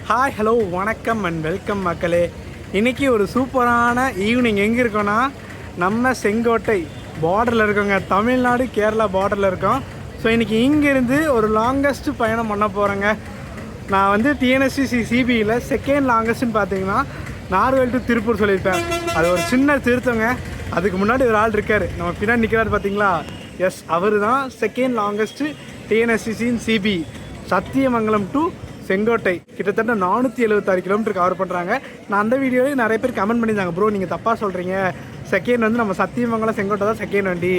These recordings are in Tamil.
ஹாய் ஹலோ வணக்கம் அண்ட் வெல்கம் மக்களே. இன்றைக்கி ஒரு சூப்பரான ஈவினிங் எங்கே இருக்கோன்னா நம்ம செங்கோட்டை பார்டரில் இருக்கோங்க. தமிழ்நாடு கேரளா பார்டரில் இருக்கோம். ஸோ இன்றைக்கி இங்கேருந்து ஒரு லாங்கஸ்ட் பயணம் பண்ண போகிறேங்க. நான் வந்து டிஎன்எஸ்சி சிபியில் செகண்ட் லாங்கஸ்ட்டுன்னு பார்த்தீங்கன்னா நார்வேல் டு திருப்பூர் சொல்லியிருப்பேன். அது ஒரு சின்ன திருத்தங்க. அதுக்கு முன்னாடி ஒரு ஆள் இருக்கார், நம்ம பின்னாடி நிற்கிறாரு பார்த்தீங்களா? எஸ், அவர் தான் செகண்ட் லாங்கஸ்ட்டு டிஎன்எஸ்சிசின் சிபி. சத்தியமங்கலம் டு செங்கோட்டை கிட்டத்தட்ட 476 கிலோமீட்டர் கவர் பண்ணுறாங்க. நான் அந்த வீடியோவில் நிறைய பேர் கமெண்ட் பண்ணியிருந்தாங்க, ப்ரோ நீங்கள் தப்பாக சொல்கிறீங்க, செகண்ட் வந்து நம்ம சத்தியமங்கலம் செங்கோட்டை தான் செகண்ட் வண்டி,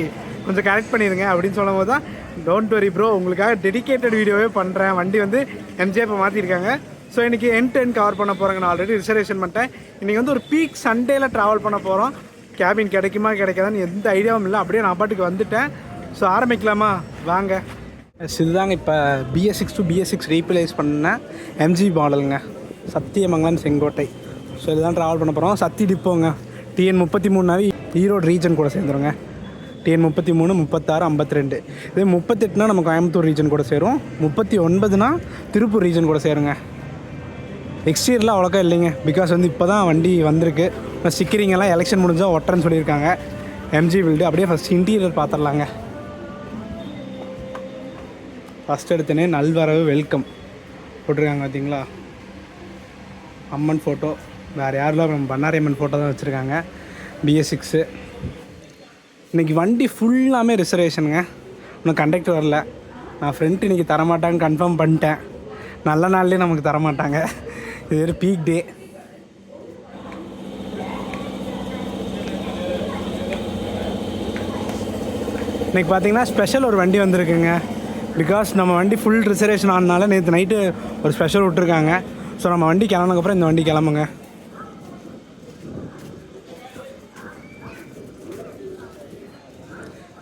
கொஞ்சம் கரெக்ட் பண்ணிடுங்க அப்படின்னு சொல்லும் போது தான் டோன்ட் வரி ப்ரோ, உங்களுக்காக டெடிக்கேட்டட் வீடியோவே பண்ணுறேன். வண்டி வந்து எம்ஜிஆர் இப்போ மாற்றிருக்காங்க. ஸோ இன்றைக்கி என் கவர் பண்ண போகிறேங்க. நான் ஆல்ரெடி ரிசர்வேஷன் பண்ணிட்டேன். இன்றைக்கி வந்து ஒரு பீக் சண்டேயில் ட்ராவல் பண்ண போகிறோம். கேபின் கிடைக்குமா கிடைக்காதான்னு எந்த ஐடியாவும் இல்லை. அப்படியே நான் பாட்டுக்கு வந்துட்டேன். ஸோ ஆரம்பிக்கலாமா வாங்க. இதுதாங்க இப்போ BS6 டு BS6 ரீப்ளேஸ் பண்ண எம்ஜி மாடலுங்க, சத்தியமங்கலம் செங்கோட்டை. ஸோ இதுதான் ட்ராவல் பண்ண போகிறோம். சத்தி டிப்போங்க. TN 33 ஈரோடு ரீஜன் கூட சேர்ந்துருங்க. TN 33, 36, 52. இதே 38னா நம்ம கோயம்புத்தூர் ரீஜன் கூட சேரும். 39னா திருப்பூர் ரீஜன் கூட சேருங்க. எக்ஸ்டீரியரில் அவ்வளோக்கா இல்லைங்க, பிகாஸ் வந்து இப்போ தான் வண்டி வந்திருக்கு. ஸ்டிக்கரிங்கெல்லாம் எலெக்ஷன் முடிஞ்சால் ஒட்டுறேன்னு சொல்லியிருக்காங்க எம்ஜி பில்டு. அப்படியே ஃபஸ்ட் இன்டீரியர் பார்த்துடலாங்க. ஃபஸ்ட் எடுத்தனே நல்வரவு வெல்கம் போட்டிருக்காங்க பார்த்தீங்களா? அம்மன் ஃபோட்டோ, வேறு யாரெல்லாம் நம்ம பண்ணாரி அம்மன் ஃபோட்டோ தான் வச்சுருக்காங்க. BS6 இன்றைக்கி வண்டி ஃபுல்லாமே ரிசர்வேஷனுங்க. இன்னும் கண்டக்டர் வரல. நான் ஃப்ரெண்ட் இன்றைக்கி தரமாட்டாங்கன்னு கன்ஃபார்ம் பண்ணிட்டேன். நல்ல நாள்லேயே நமக்கு தரமாட்டாங்க. இது ஒரு பீக் டே. இன்றைக்கி பார்த்தீங்கன்னா ஸ்பெஷல் ஒரு வண்டி வந்திருக்குங்க. பிகாஸ் நம்ம வண்டி ஃபுல் ரிசர்வேஷன் ஆனதுனால நேற்று நைட்டு ஒரு ஸ்பெஷல் விட்ருக்காங்க. ஸோ நம்ம வண்டி கிளம்புனதுக்கப்புறம் இந்த வண்டி கிளம்புங்க.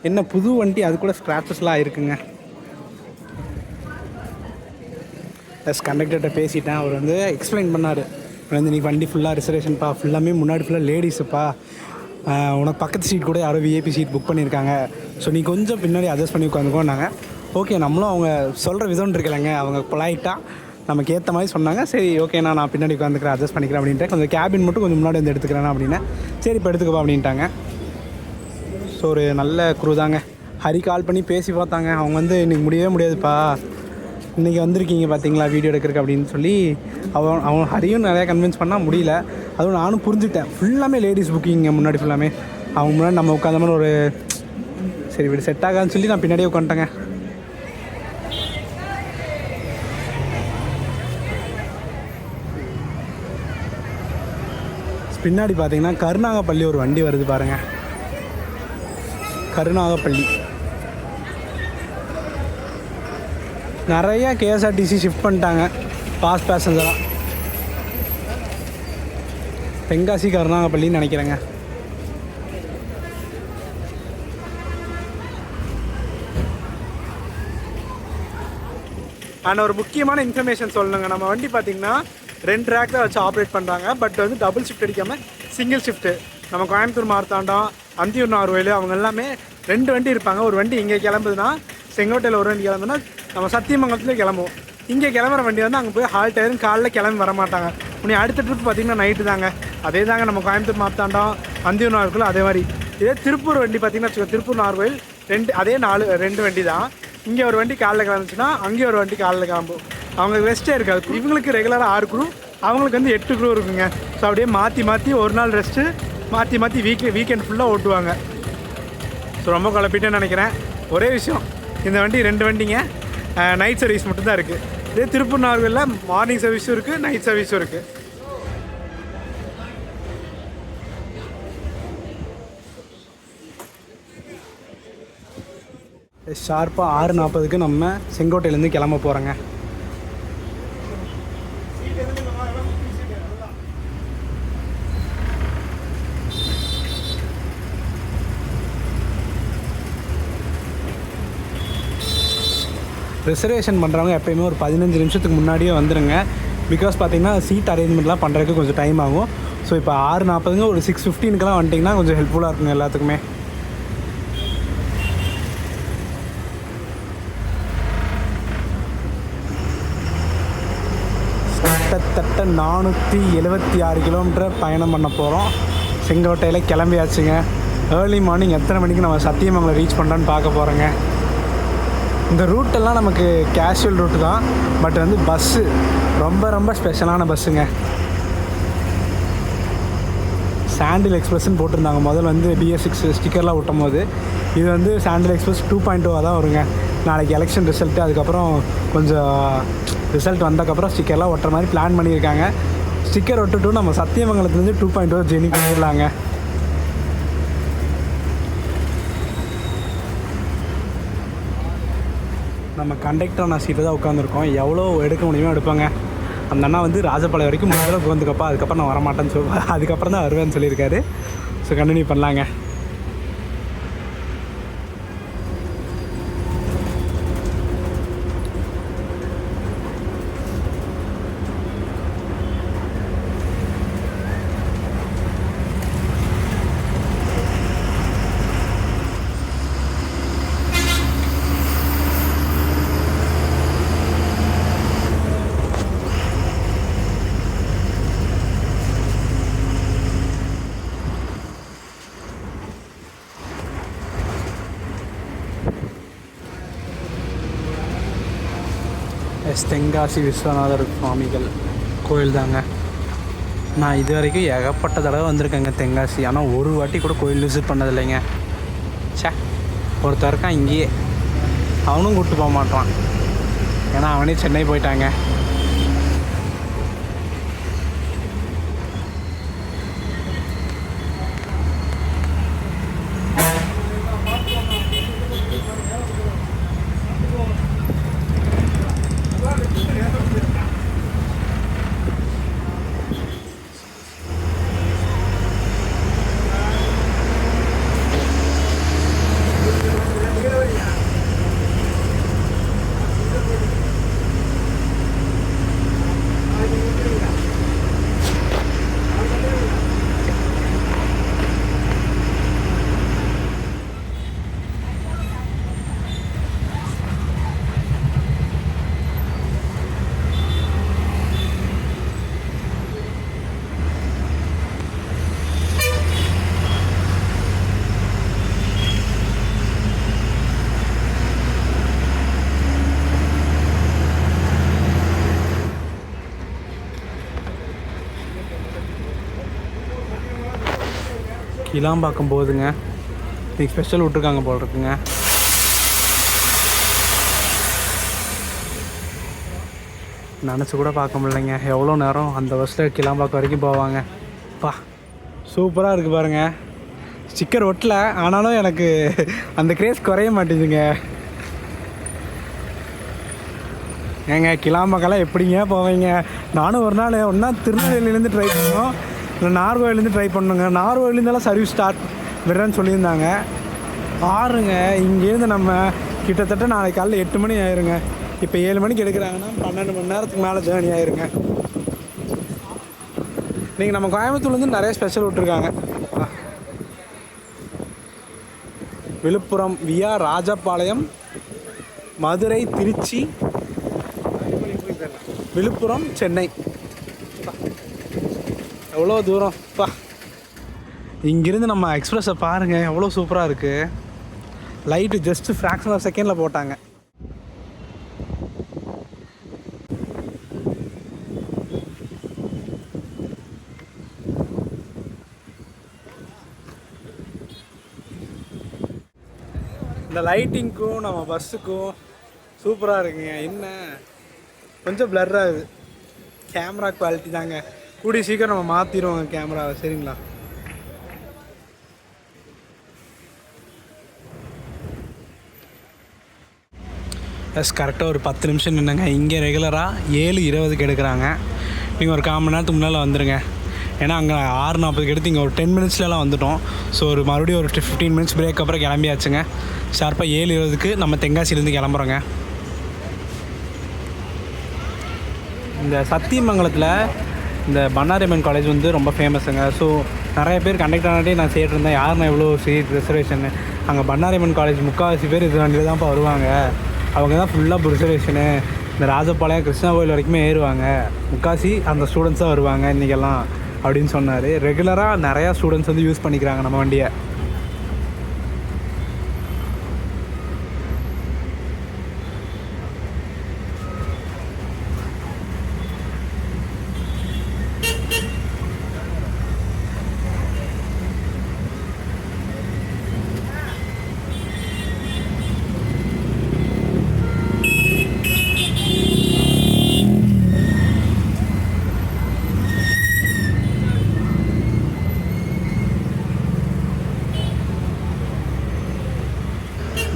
என்ன புது வண்டி, அது கூட ஸ்க்ராச்சஸ்லாம் இருக்குங்க. எஸ், கண்டக்டர்கிட்ட பேசிட்டேன். அவர் வந்து எக்ஸ்பிளைன் பண்ணார். வந்து நீ வண்டி ஃபுல்லாக ரிசர்வேஷன்ப்பா, ஃபுல்லாமே முன்னாடி ஃபுல்லாக லேடிஸுப்பா, உனக்கு பக்கத்து சீட் கூட யாரோ VIP சீட் புக் பண்ணியிருக்காங்க, ஸோ நீ கொஞ்சம் பின்னாடி அட்ஜஸ்ட் பண்ணி உட்காந்துக்கோன்னாங்க. ஓகே, நம்மளும் அவங்க சொல்கிற விதம் இருக்கலைங்க, அவங்க பொலைட்டாக நமக்கு ஏற்ற மாதிரி சொன்னாங்க. சரி ஓகே, நான் பின்னாடி உட்காந்துக்கிறேன், அட்ஜஸ்ட் பண்ணிக்கிறேன் அப்படின்ட்டு. கொஞ்சம் கேபின் மட்டும் கொஞ்சம் முன்னாடி வந்து எடுத்துக்கிறேன் அப்படின்னு. சரி இப்போ எடுத்துக்கப்பா அப்படின்ட்டாங்க. ஸோ ஒரு நல்ல குரூ தாங்க. ஹரி கால் பண்ணி பேசி பார்த்தாங்க. அவங்க வந்து இன்றைக்கி முடியவே முடியாதுப்பா, இன்றைக்கி வந்திருக்கீங்க பார்த்தீங்களா வீடியோ எடுக்கிறதுக்கு அப்படின்னு சொல்லி அவன் ஹரியும் நிறையா கன்வின்ஸ் பண்ணால் முடியல. அதுவும் நானும் புரிஞ்சுட்டேன். ஃபுல்லாமே லேடிஸ் புக்கிங்க முன்னாடி ஃபுல்லாமே. அவங்க முன்னாடி நம்ம உட்காந்த மாதிரி ஒரு சரி வீடு செட் ஆகாதுன்னு சொல்லி நான் பின்னாடியே உட்காந்துட்டேங்க. பின்னாடி பார்த்தீங்கன்னா கருநாகப்பள்ளி ஒரு வண்டி வருது பாருங்கள். கருநாகப்பள்ளி நிறையா KSRTC ஷிஃப்ட் பண்ணிட்டாங்க பாஸ் பேசஞ்சராக. தென்காசி கருநாகப்பள்ளின்னு நினைக்கிறேங்க. ஆனால் ஒரு முக்கியமான இன்ஃபர்மேஷன் சொல்லணுங்க. நம்ம வண்டி பார்த்திங்கன்னா 2 ட்ராக் தான் வச்சு ஆப்ரேட் பண்ணுறாங்க. பட் வந்து டபுள் ஷிஃப்ட் அடிக்காமல் சிங்கிள் ஷிஃப்ட்டு. நம்ம கோயம்புத்தூர் மார்த்தாண்டம், அந்தியூர் நார்வேல் அவங்க எல்லாமே 2 வண்டி இருப்பாங்க. ஒரு வண்டி இங்கே கிளம்புதுன்னா செங்கோட்டையில் ஒரு வண்டி கிளம்புதுன்னா நம்ம சத்தியமங்கலத்துலேயே கிளம்புவோம். இங்கே கிளம்புற வண்டி வந்து அங்கே போய் ஹால்ட் ஆயிரும், காலைல கிளம்பி வர மாட்டாங்க. உடனே அடுத்த ட்ரிப் பார்த்திங்கன்னா நைட்டு தாங்க. அதே தாங்க நம்ம கோயம்புத்தூர் மார்த்தாண்டம், அந்தியூர் நார்வேல் அதே மாதிரி. இதே திருப்பூர் வண்டி பார்த்திங்கன்னா திருப்பூர் நார்வேல் அதே 2 வண்டி தான். இங்கே ஒரு வண்டி காலைல கிளம்புச்சுன்னா அங்கேயும் ஒரு வண்டி காலைல கிளம்பும். அவங்களுக்கு ரெஸ்ட்டே இருக்காது. இவங்களுக்கு ரெகுலராக 6 குரூ, அவங்களுக்கு வந்து 8 குரூ இருக்குங்க. ஸோ அப்படியே மாற்றி ஒரு நாள் ரெஸ்ட்டு, மாற்றி வீக்கெண்ட் ஃபுல்லாக ஓட்டுவாங்க. ஸோ ரொம்ப குழப்பிட்டேன்னு நினைக்கிறேன். ஒரே விஷயம், இந்த வண்டி 2 வண்டிங்க நைட் சர்வீஸ் மட்டும்தான் இருக்குது. இதே திருப்பூர் நார்வேலில் மார்னிங் சர்வீஸும் இருக்குது, நைட் சர்வீஸும் இருக்குது. ஷார்ப்பாக 6:40க்கு நம்ம செங்கோட்டையிலேருந்து கிளம்ப போகிறோங்க. ரிசர்வேஷன் பண்ணுறவங்க எப்போயுமே ஒரு 15 நிமிஷத்துக்கு முன்னாடியே வந்துடுங்க. பிகாஸ் பார்த்திங்கன்னா சீட் அரேஞ்ச்மெண்ட்லாம் பண்ணுறதுக்கு கொஞ்சம் டைம் ஆகும். ஸோ இப்போ 6:40ங்க ஒரு 6:15க்கெலாம் வந்துட்டிங்கன்னா கொஞ்சம் ஹெல்ப்ஃபுல்லாக இருக்குங்க எல்லாத்துக்குமே. கிட்டத்தட்ட 476 கிலோமீட்டர் பயணம் பண்ண போகிறோம். செங்கோட்டையில் கிளம்பியாச்சுங்க. ஏர்லி மார்னிங் எத்தனை மணிக்கு நம்ம சத்தியமங்கலம் ரீச் பண்ணுறோன்னு பார்க்க போகிறோங்க. இந்த ரூட்டெல்லாம் நமக்கு கேஷுவல் ரூட்டு தான், பட் வந்து பஸ்ஸு ரொம்ப ரொம்ப ஸ்பெஷலான பஸ்ஸுங்க. சாண்டில் எக்ஸ்பிரஸ்ன்னு போட்டிருந்தாங்க முதல்ல வந்து BS6 ஸ்டிக்கர்லாம் விட்டும் போது. இது வந்து சாண்டில் எக்ஸ்பிரஸ் 2.0 தான் வருங்க. நாளைக்கு எலெக்ஷன் ரிசல்ட்டு, அதுக்கப்புறம் கொஞ்சம் ரிசல்ட் வந்ததுக்கப்புறம் ஸ்டிக்கர்லாம் ஒட்டுற மாதிரி பிளான் பண்ணியிருக்காங்க. ஸ்டிக்கர் ஒட்டுட்டு நம்ம சத்தியமங்கலத்துலேருந்து 2.0 ஜெர்னி பண்ணிடலாங்க. நம்ம கண்டக்டர் நான் சீட்டில் தான் உட்காந்துருக்கோம். எவ்வளோ எடுக்க முடியுமோ எடுப்பாங்க. அந்த அண்ணா வந்து ராஜபாளையம் வரைக்கும் முதல்ல உட்காந்துக்கப்பா, அதுக்கப்புறம் நான் வரமாட்டேன்னு சொல்லுவேன், அதுக்கப்புறம் தான் வருவேன்னு சொல்லியிருக்காரு. ஸோ கண்டினியூ பண்ணலாங்க. தென்காசி விஸ்வநாதர் சுவாமிகள் கோயில் தாங்க. நான் இது வரைக்கும் ஏகப்பட்ட தடவை வந்திருக்கேங்க தென்காசி. ஆனால் ஒரு வாட்டி கூட கோயில் விசிட் பண்ணதில்லைங்க. சே, ஒருத்தர் இருக்கான் இங்கேயே, அவனும் கூப்பிட்டு போக மாட்டான். ஏன்னா அவனே சென்னை போயிட்டாங்க. கிளாம்பாக்கம் போகுதுங்க. இதுக்கு ஸ்பெஷல் விட்ருக்காங்க போல் இருக்குங்க. நினச்சி கூட பார்க்க முடியலைங்க. எவ்வளோ நேரம் அந்த பஸ்ஸில் கிளாம்பாக்கம் வரைக்கும் போவாங்க. பா, சூப்பராக இருக்குது பாருங்கள். ஸ்டிக்கர் ஒட்டல, ஆனாலும் எனக்கு அந்த கிரேஸ் குறைய மாட்டேங்குதுங்க. ஏங்க கிளாம்பாக்கெல்லாம் எப்படிங்க போவீங்க? நானும் ஒரு நாள் ஒன்றா திருநெல்வேலியிலேருந்து ட்ரை பண்ணோம், இல்லை நார்கோயிலேருந்து ட்ரை பண்ணுங்க. நார்கோயிலேருந்தெல்லாம் சர்வீஸ் ஸ்டார்ட் விடுறேன்னு சொல்லியிருந்தாங்க. ஆறுங்க இங்கேருந்து நம்ம கிட்டத்தட்ட நாளைக்கு காலையில் 8 மணி ஆயிருங்க. இப்போ 7 மணிக்கு எடுக்கிறாங்கன்னா 12 மணி நேரத்துக்கு மேலே ஜேர்னி ஆயிருங்க. நீங்கள் நம்ம கோயம்புத்தூர்லேருந்து நிறைய ஸ்பெஷல் விட்ருக்காங்க. விழுப்புரம் வியா ராஜபாளையம், மதுரை, திருச்சி, விழுப்புரம், சென்னை. எவ்வளோ தூரம் பா. இங்கேருந்து நம்ம எக்ஸ்பிரஸை பாருங்கள், எவ்வளோ சூப்பராக இருக்குது. லைட்டு ஜஸ்ட்டு ஃப்ராக்ஷன் ஆஃப் செகண்டில் போட்டாங்க. இந்த லைட்டிங்க்கும் நம்ம பஸ்ஸுக்கும் சூப்பராக இருக்குங்க. என்ன கொஞ்சம் பிளர்ராக இருக்குது. கேமரா குவாலிட்டி தாங்க. கூடிய சீக்கிரம் நம்ம மாற்றிடுவோங்க கேமராவை, சரிங்களா? எஸ், கரெக்டாக ஒரு 10 நிமிஷம் நின்னுங்க. இங்கே ரெகுலராக 7:20க்கு எடுக்கிறாங்க. நீங்கள் ஒரு 1/4 மணி நேரத்துக்கு முன்னால் வந்துடுங்க. ஏன்னா அங்கே 6:40க்கு எடுத்து இங்கே ஒரு 10 மினிட்ஸ்லாம் வந்துவிட்டோம். ஸோ ஒரு மறுபடியும் ஒரு 15 மினிட்ஸ் பிரேக் அப்புறம் கிளம்பியாச்சுங்க. ஷார்ப்பாக 7:20க்கு நம்ம தென்காசிலேருந்து கிளம்புறோங்க. இந்த சத்தியமங்கலத்தில் இந்த பண்ணாரியம்மன் காலேஜ் வந்து ரொம்ப ஃபேமஸுங்க. ஸோ நிறைய பேர் கண்டக்டரானே நான் சேர்த்துருந்தேன், யாருன்னா எவ்வளோ சீட் ரிசர்வேஷனு. அங்கே பண்ணாரியம்மன் காலேஜ் முக்கால்வாசி பேர் இது வண்டியில் தான்ப்பா வருவாங்க. அவங்க தான் ஃபுல்லாக ரிசர்வேஷனு. இந்த ராஜபாளையம் கிருஷ்ணா கோயில் வரைக்குமே ஏறுவாங்க, முக்காசி அந்த ஸ்டூடெண்ட்ஸ் தான் வருவாங்க இன்றைக்கெல்லாம் அப்படின்னு சொன்னார். ரெகுலராக நிறையா ஸ்டூடெண்ட்ஸ் வந்து யூஸ் பண்ணிக்கிறாங்க நம்ம வண்டியை.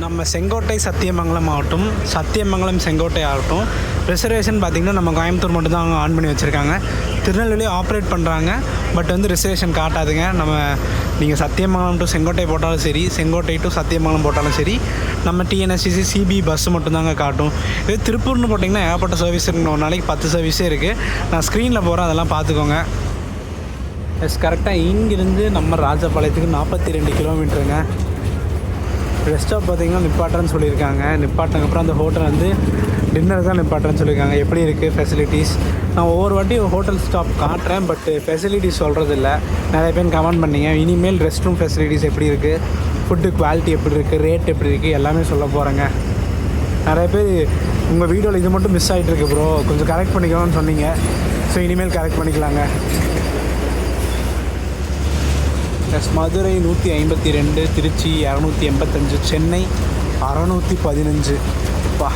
நம்ம செங்கோட்டை சத்தியமங்கலம் ஆகட்டும், சத்தியமங்கலம் செங்கோட்டை ஆகட்டும், ரிசர்வேஷன் பார்த்திங்கன்னா நம்ம கோயம்புத்தூர் மட்டும் தான் ஆன் பண்ணி வச்சுருக்காங்க. திருநெல்வேலி ஆப்ரேட் பண்ணுறாங்க, பட் வந்து ரிசர்வேஷன் காட்டாதுங்க. நீங்கள் சத்தியமங்கலம் டு செங்கோட்டை போட்டாலும் சரி, செங்கோட்டை டு சத்தியமங்கலம் போட்டாலும் சரி, நம்ம டிஎன்எஸ்டிசி சிபி பஸ்ஸு மட்டும்தாங்க காட்டும். இது திருப்பூர்னு போட்டிங்கன்னா ஏகப்பட்ட சர்வீஸ் இருக்குங்க. ஒரு நாளைக்கு 10 சர்வீஸே இருக்குது. நான் ஸ்க்ரீனில் போகிறேன், அதெல்லாம் பார்த்துக்கோங்க. கரெக்டாக இங்கேருந்து நம்ம ராஜபாளையத்துக்கு 42 கிலோமீட்டருங்க. ரெஸ்ட் ஸ்டாப் பார்த்திங்கன்னா நிப்பாட்டுறேன்னு சொல்லியிருக்காங்க. நிப்பாட்டினதுக்கப்புறம் அந்த ஹோட்டல் வந்து டின்னருக்கு தான் நிப்பாட்டுறேன்னு சொல்லியிருக்காங்க. எப்படி இருக்குது ஃபெசிலிட்டிஸ்? நான் ஒவ்வொரு வாட்டியும் ஹோட்டல் ஸ்டாப் காட்டுறேன், பட் ஃபெசிலிட்டிஸ் சொல்கிறது இல்லை. நிறைய பேர் கமெண்ட் பண்ணிங்க. இனிமேல் ரெஸ்ட் ரூம் ஃபெசிலிட்டிஸ் எப்படி இருக்குது, ஃபுட்டு குவாலிட்டி எப்படி இருக்குது, ரேட் எப்படி இருக்குது, எல்லாமே சொல்ல போகிறேங்க. நிறைய பேர் உங்கள் வீடியோவில் இது மட்டும் மிஸ் ஆகிட்டுருக்கு ப்ரோ, கொஞ்சம் கரெக்ட் பண்ணிக்கணும்னு சொன்னீங்க. ஸோ இனிமேல் கரெக்ட் பண்ணிக்கலாங்க. மதுரை 152, திருச்சி 285, சென்னை 615. பா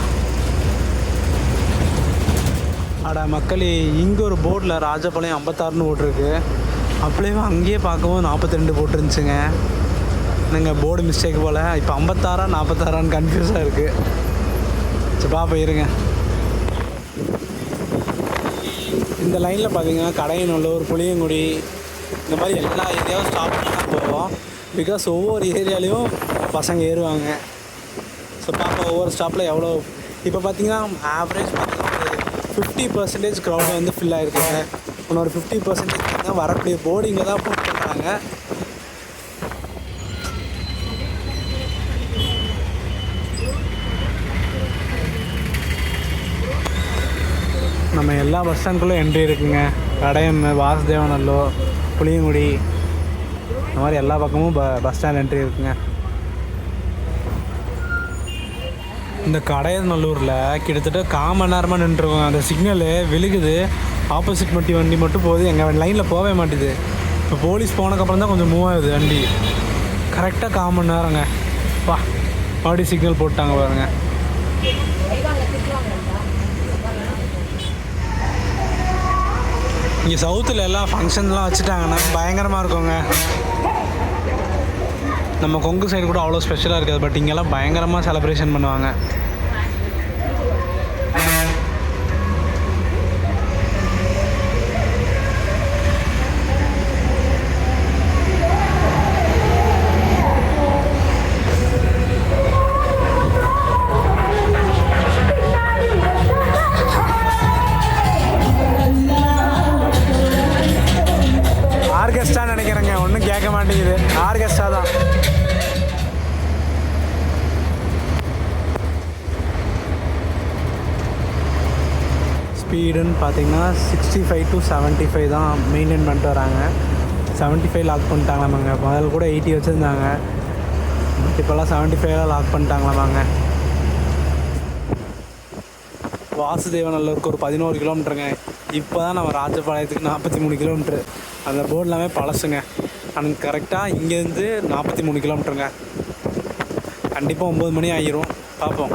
அடா மக்களே, இங்கே ஒரு போர்டில் ராஜபாளையம் 56ன்னு போட்டிருக்கு. அப்படியே அங்கேயே பார்க்கவும் 42 போட்டிருந்துச்சுங்க. நீங்கள் போர்டு மிஸ்டேக் போல். இப்போ 56 46 கன்ஃபியூஸாக இருக்குது. சரி பாப்பா இருங்க. இந்த லைனில் பார்த்தீங்கன்னா கடையநல்லூர், புளியங்குடி, இந்த மாதிரி எல்லா ஏரியாவும் ஸ்டாப் பண்ணி தான் போவோம். பிகாஸ் ஒவ்வொரு ஏரியாலையும் பசங்க ஏறுவாங்க. ஸோ பார்ப்போம் ஒவ்வொரு ஸ்டாப்பில் எவ்வளோ. இப்போ பார்த்தீங்கன்னா ஆவரேஜ் பார்த்தீங்கன்னா ஒரு 50% க்ரௌடு வந்து ஃபில் ஆகிருக்குங்க. இன்னொரு 50% பார்த்தீங்கன்னா வரக்கூடிய போர்டிங்கில் தான் புக் பண்ணுறாங்க. நம்ம எல்லா பஸ் ஸ்டாண்டுக்குள்ளே என்ட்ரி இருக்குங்க. கடையம், வாசுதேவநல்லூர், புளியங்குடி, இந்த மாதிரி எல்லா பக்கமும் பஸ் ஸ்டாண்ட் என்ட்ரி இருக்குங்க. இந்த கடையநல்லூரில் கிட்டத்தட்ட 1/4 மணி நேரமாக நின்றுருக்கோம். அந்த சிக்னலு விழுகுது, ஆப்போசிட் வண்டி மட்டும் போகுது, எங்கள் லைனில் போகவே மாட்டேது. இப்போ போலீஸ் போனதுக்கப்புறம் தான் கொஞ்சம் மூவ் ஆகுது வண்டி. கரெக்டாக 1/4 மணி நேரங்க. பா மறுபடியும் சிக்னல் போட்டாங்க பாருங்க. இங்கே சவுத்தில் எல்லாம் ஃபங்க்ஷன்லாம் வச்சுட்டாங்கன்னா பயங்கரமாக இருக்குங்க. நம்ம கொங்கு சைடு கூட அவ்வளோ ஸ்பெஷலாக இருக்காது, பட் இங்கெல்லாம் பயங்கரமாக செலிப்ரேஷன் பண்ணுவாங்க. ஆர்கெஸ்ட்ரா நினைக்கிறேங்க, ஒன்றும் கேட்க மாட்டேங்குது. ஆர்கெஸ்ட்ரா தான். ஸ்பீடுன்னு பார்த்தீங்கன்னா 65 to 75 தான் மெயின்டைன் பண்ணிட்டு வராங்க. 75 லாக் பண்ணிட்டாங்களாமாங்க. முதல்ல கூட 80 வச்சுருந்தாங்க, இப்போல்லாம் 75 லாக் பண்ணிட்டாங்களாமாங்க. வாசுதேவநல்லூருக்கு ஒரு 11 கிலோமீட்டருங்க. இப்போ தான் நம்ம ராஜபாளையத்துக்கு 43 கிலோமீட்ரு. அந்த போர்டு எல்லாமே பழசுங்க. எனக்கு கரெக்டாக இங்கேருந்து 43 கிலோமீட்டருங்க. கண்டிப்பாக 9 மணி ஆகிரும். பார்ப்போம்.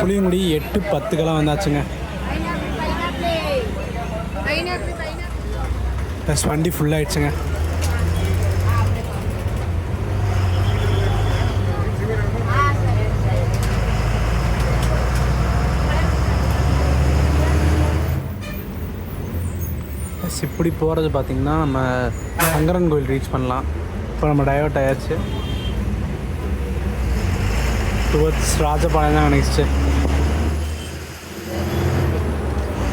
புளியங்குடி 8:10 வந்தாச்சுங்க. வண்டி ஃபுல்லாகிடுச்சுங்க. இப்படி போகிறது பார்த்திங்கன்னா நம்ம சங்கரன் கோயில் ரீச் பண்ணலாம். இப்போ நம்ம டைவர்ட் ஆயாச்சு. டுவர்ட்ஸ் ராஜபாளையம் தான் நெக்ஸ்ட்டு.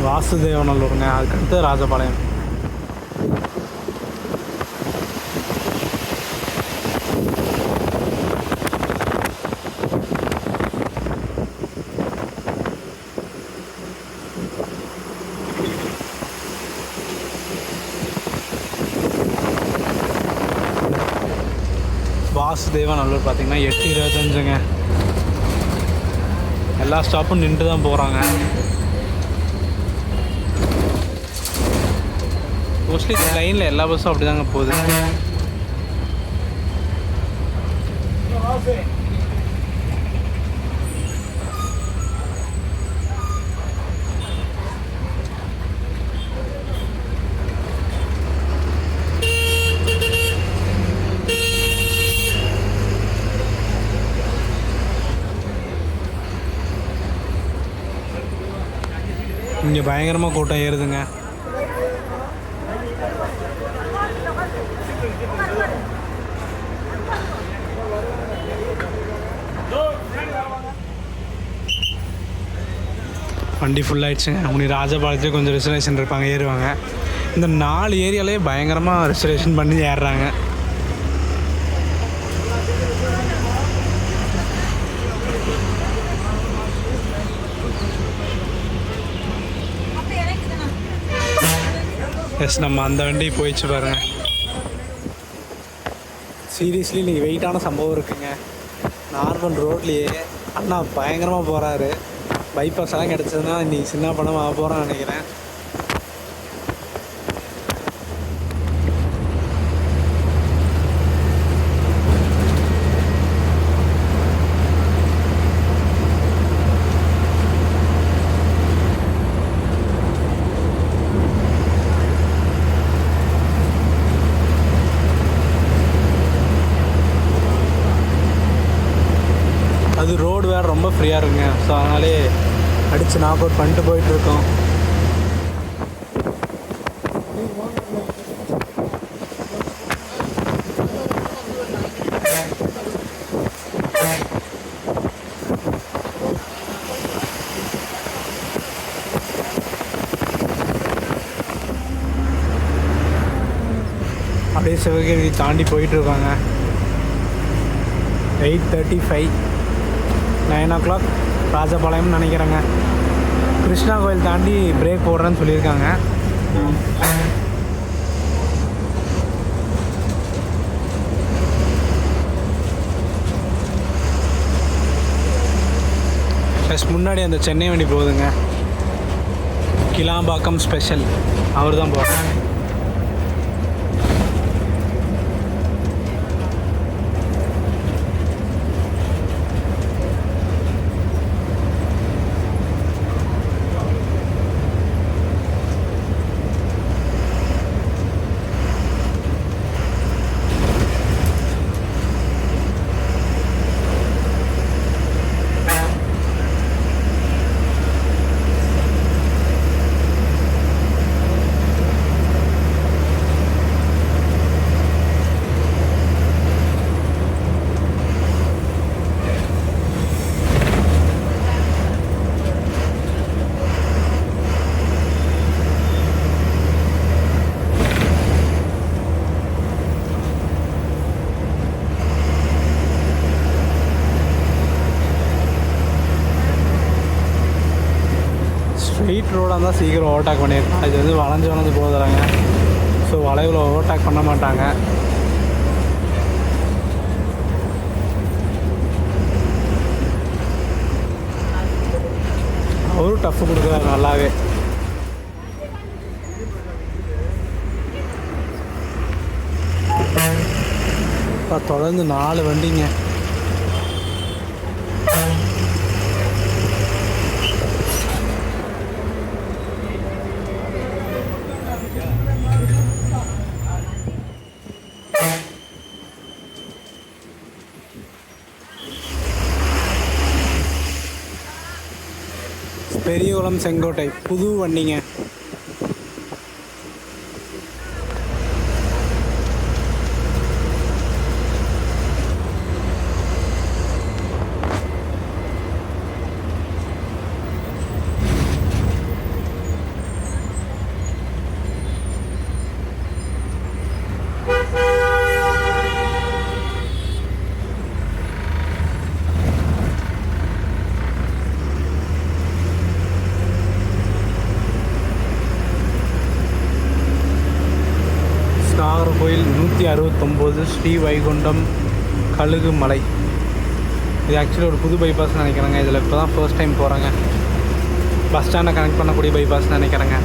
வாசுதேவநல்லூருங்க, அதுக்கடுத்து ராஜபாளையம். வாசுதேவநல்லூர் பார்த்தீங்கன்னா 8:25ங்க. எல்லா ஸ்டாப்பும் நின்று தான் போகிறாங்க. மோஸ்ட்லி லைனில் எல்லா பஸ்ஸும் அப்படி தாங்க போகுது. இங்கே பயங்கரமாக கூட்டம் ஏறுதுங்க. வண்டி ஃபுல்லாகிடுச்சுங்க. உனி ராஜபாளையத்துலேயே கொஞ்சம் ரிசர்வேஷன் இருப்பாங்க, ஏறுவாங்க. இந்த 4 ஏரியாலே பயங்கரமாக ரிசர்வேஷன் பண்ணி ஏறுறாங்க. எஸ், நம்ம அந்த வண்டி போயிடுச்சு பாருங்க. சீரியஸ்லி இன்றைக்கி வெயிட்டான சம்பவம் இருக்குங்க. நார்மல் ரோட்லேயே அண்ணா பயங்கரமாக போகிறாரு. பைபாஸ் எல்லாம் கிடச்சதுன்னா இன்றைக்கி சின்ன பணம் ஆக போகிறோன்னு நினைக்கிறேன். அது ரோடு வேறு ரொம்ப ஃப்ரீயாக இருக்குங்க. ஸோ அதனாலே அடித்து நாக் அவுட் பண்ணிட்டு போயிட்டுருக்கோம். அப்படியே சிவகிரி தாண்டி போயிட்டுருக்காங்க. 8:35 9 o'clock ராஜபாளையம்னு நினைக்கிறேங்க. கிருஷ்ணா கோயில் தாண்டி பிரேக் போடுறேன்னு சொல்லியிருக்காங்க. ப்ளஸ் முன்னாடி அந்த சென்னை வண்டி போகுதுங்க. கிளாம்பாக்கம் ஸ்பெஷல் அவர் தான் போகிறாங்க. ஸ்ட்ரெயிட் ரோடாக இருந்தால் சீக்கிரம் ஓவர்டேக் பண்ணியிருக்காங்க. இது வந்து வளைஞ்சு போகுதுறாங்க. ஸோ வளைவில் ஓவர்டேக் பண்ண மாட்டாங்க. அவரும் டஃப் கொடுக்குறாரு நல்லாவே. தொடர்ந்து 4 வண்டிங்க. பெரியகுளம் செங்கோட்டை புது வண்டிங்க. நாகர்கோயில் 169 ஸ்ரீ வைகுண்டம் கழுகு மலை. இது ஆக்சுவலி ஒரு புது பைபாஸ்ன்னு நினைக்கிறேங்க. இதில் இப்போ தான் ஃபர்ஸ்ட் டைம் போகிறேங்க. பஸ் ஸ்டாண்டை கனெக்ட் பண்ணக்கூடிய பைபாஸ்ன்னு நினைக்கிறேங்க.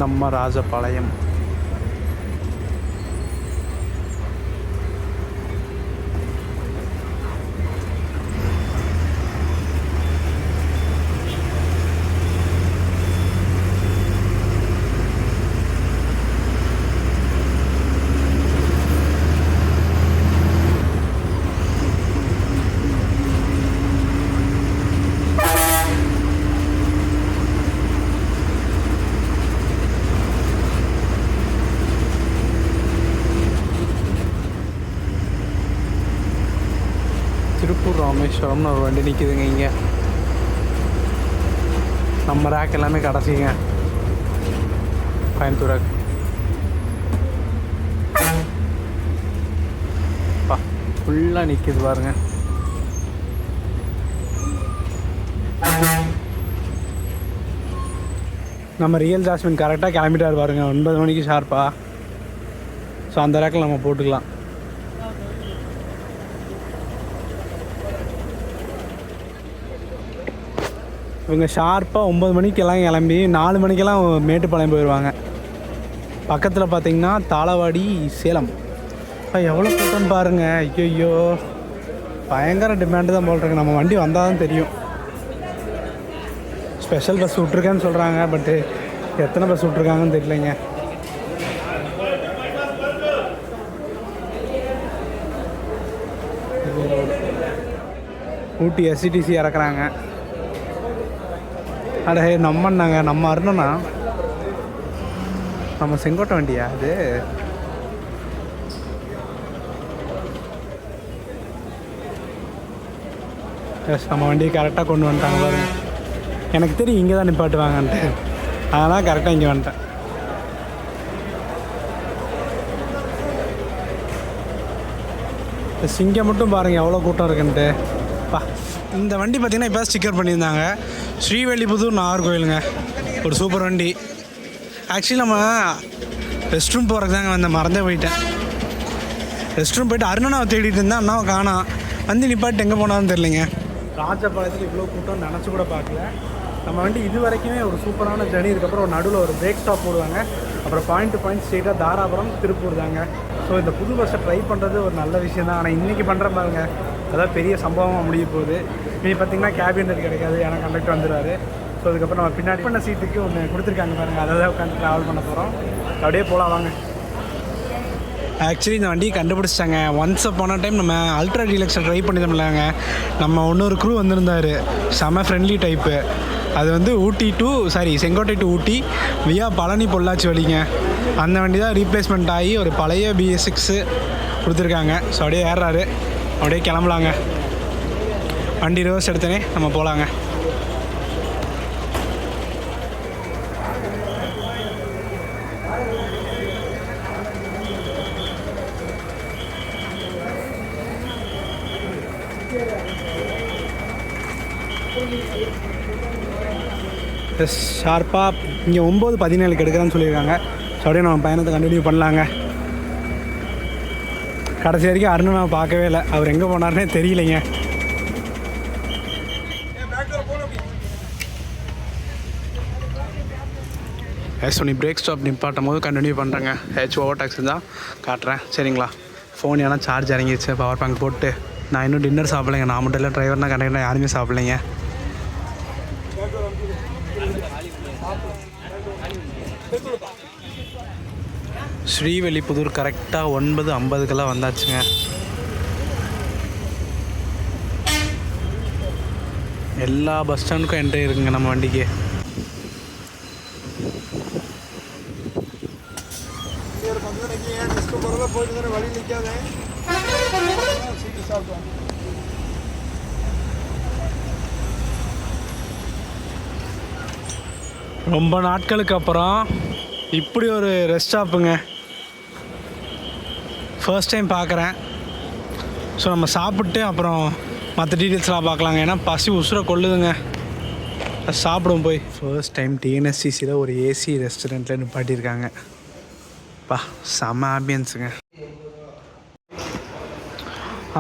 நம்ம ராஜபாளையம். திருப்பூர் ராமேஸ்வரம்னு ஒரு வண்டி நிற்கிதுங்க. இங்கே நம்ம ரேக் எல்லாமே கிடச்சிங்க. கோயம்புத்தூர் ரேக் ஃபுல்லாக நிற்கிது பாருங்க. நம்ம ரியல் ஜாஸ்மின் கரெக்டாக கிளம்பிட்டார் பாருங்க 9 மணிக்கு ஷார்ப்பா. ஸோ அந்த ரேக்கில் நம்ம போட்டுக்கலாம். இவங்க ஷார்ப்பாக 9 மணிக்கெல்லாம் கிளம்பி 4 மணிக்கெல்லாம் மேட்டுப்பாளையம் போயிடுவாங்க. பக்கத்தில் பார்த்திங்கன்னா தாளவாடி, சேலம். எவ்வளோ கூட்டம்னு பாருங்கள். ஐயோ பயங்கர டிமாண்டு தான் போல்றேங்க. நம்ம வண்டி வந்தால் தான் தெரியும். ஸ்பெஷல் பஸ் விட்ருக்கேன்னு சொல்கிறாங்க. பட்டு எத்தனை பஸ் விட்ருக்காங்கன்னு தெரியலைங்க. ஊட்டி SCTC இறக்குறாங்க. அட நம்ம அருணனா நம்ம செங்கோட்டை வண்டியா அது? எஸ், நம்ம வண்டியை கரெக்டாக கொண்டு வந்துட்டாங்க பாருங்க. எனக்கு தெரியும் இங்கே தான் நிப்பாட்டுவாங்கன்ட்டு, அதனால் கரெக்டாக இங்கே வந்துட்டேன். சிங்கம் மட்டும் பாருங்கள் எவ்வளோ கூட்டம் இருக்குன்ட்டு. இந்த வண்டி பார்த்திங்கன்னா இப்போ ஸ்டிக்கர் பண்ணியிருந்தாங்க. ஸ்ரீவெல்லிபுத்தூர் நாகர்கோவிலுங்க. ஒரு சூப்பர் வண்டி. ஆக்சுவலி நம்ம ரெஸ்ட் ரூம் போகிறதுக்கு தாங்க வந்தேன், மறந்தே போயிட்டேன். ரெஸ்ட் ரூம் போயிட்டு அருணனாவை தேடிட்டு இருந்தேன். அண்ணாவை காணோம். வந்து நிப்பாட்டு எங்கே போனாலும் தெரியலைங்க. ராஜபாளையத்தில் இவ்வளோ கூட்டம் நினச்சி கூட பார்க்கல. நம்ம வண்டி இது வரைக்குமே ஒரு சூப்பரான ஜர்னி. இதுக்கப்புறம் ஒரு நடுவில் ஒரு பிரேக் ஸ்டாப் போடுவாங்க. அப்புறம் பாயிண்ட் டு பாயிண்ட் ஸ்ட்ரெயிட்டாக தாராபுரம், திருப்பூர் தாங்க. ஸோ இந்த புது பஸ்ஸை ட்ரை பண்ணுறது ஒரு நல்ல விஷயம் தான். ஆனால் இன்றைக்கி பண்ணுற பாருங்க, அதாவது பெரிய சம்பவமாக முடிய போகுது. இனி பார்த்திங்கன்னா கேபின் கிடைக்காது, ஏன்னா கண்டக்டர் வந்துடுவார். ஸோ அதுக்கப்புறம் நம்ம பின்னாடி பண்ண சீட்டுக்கு ஒன்று கொடுத்துருக்காங்க பாருங்கள், அதை தான் உட்காந்து ட்ராவல் பண்ண போகிறோம். அப்படியே போகலாம் வாங்க. ஆக்சுவலி இந்த வண்டியை கண்டுபிடிச்சிட்டாங்க. ஒன்ஸ் அப்பான டைம் நம்ம அல்ட்ரா டீலக்ஸை ட்ரை பண்ணிட்டோம்லாங்க. நம்ம இன்னொரு க்ரூ வந்திருந்தார், செம ஃப்ரெண்ட்லி டைப்பு. அது வந்து செங்கோட்டை டு ஊட்டி வியா பழனி பொள்ளாச்சி வழிங்க. அந்த வண்டி தான் ரீப்ளேஸ்மெண்ட் ஆகி ஒரு பழைய BS6 கொடுத்துருக்காங்க. ஸோ அப்படியே ஏறுறாரு, அப்படியே கிளம்பலாங்க. வண்டி ரிவர்ஸ் எடுத்தனே நம்ம போகலாங்க. ஷார்ப்பாக இங்கே 9:17 எடுக்கிறேன்னு சொல்லியிருக்காங்க. ஸோ அப்படியே நம்ம பயணத்தை கண்டினியூ பண்ணலாங்க. கடைசி வரைக்கும் அருணை நான் பார்க்கவே இல்லை, அவர் எங்கே போனார்னே தெரியலைங்க. நீ பிரேக் ஸ்டாப் நிப்பாட்டும் போது கண்டினியூ பண்ணுறேங்க. ஓவர் டாக்ஸி தான் காட்டுறேன் சரிங்களா. ஃபோன் ஏன்னா சார்ஜ் இறங்கிடுச்சு, பவர் பேங்க் போட்டு. நான் இன்னும் டின்னர் சாப்பிட்லைங்க. நான் மட்டும் இல்லை, டிரைவர்னா கண்டக்டர் யாருமே சாப்பிட்லைங்க. ஸ்ரீவெல்லிபுத்தூர் கரெக்டாக 9:50 வந்தாச்சுங்க. எல்லா பஸ் ஸ்டாண்டுக்கும் என்ட்ரி இருக்குங்க நம்ம வண்டிக்கு. ரொம்ப நாட்களுக்கு அப்புறம் இப்படி ஒரு ரெஸ்ட் ஸ்டாப்புங்க ஃபர்ஸ்ட் டைம் பார்க்குறேன். ஸோ நம்ம சாப்பிட்டு அப்புறம் மற்ற டீட்டெயில்ஸ்லாம் பார்க்கலாங்க. ஏன்னா பசி உசுரை கொள்ளுதுங்க. சாப்பிடுவோம் போய். ஃபர்ஸ்ட் டைம் டிஎன்எஸ்சிசியில் ஒரு ஏசி ரெஸ்டாரண்ட்டில் நிப்பாட்டியிருக்காங்க. செம்ம ஆம்பியன்ஸுங்க.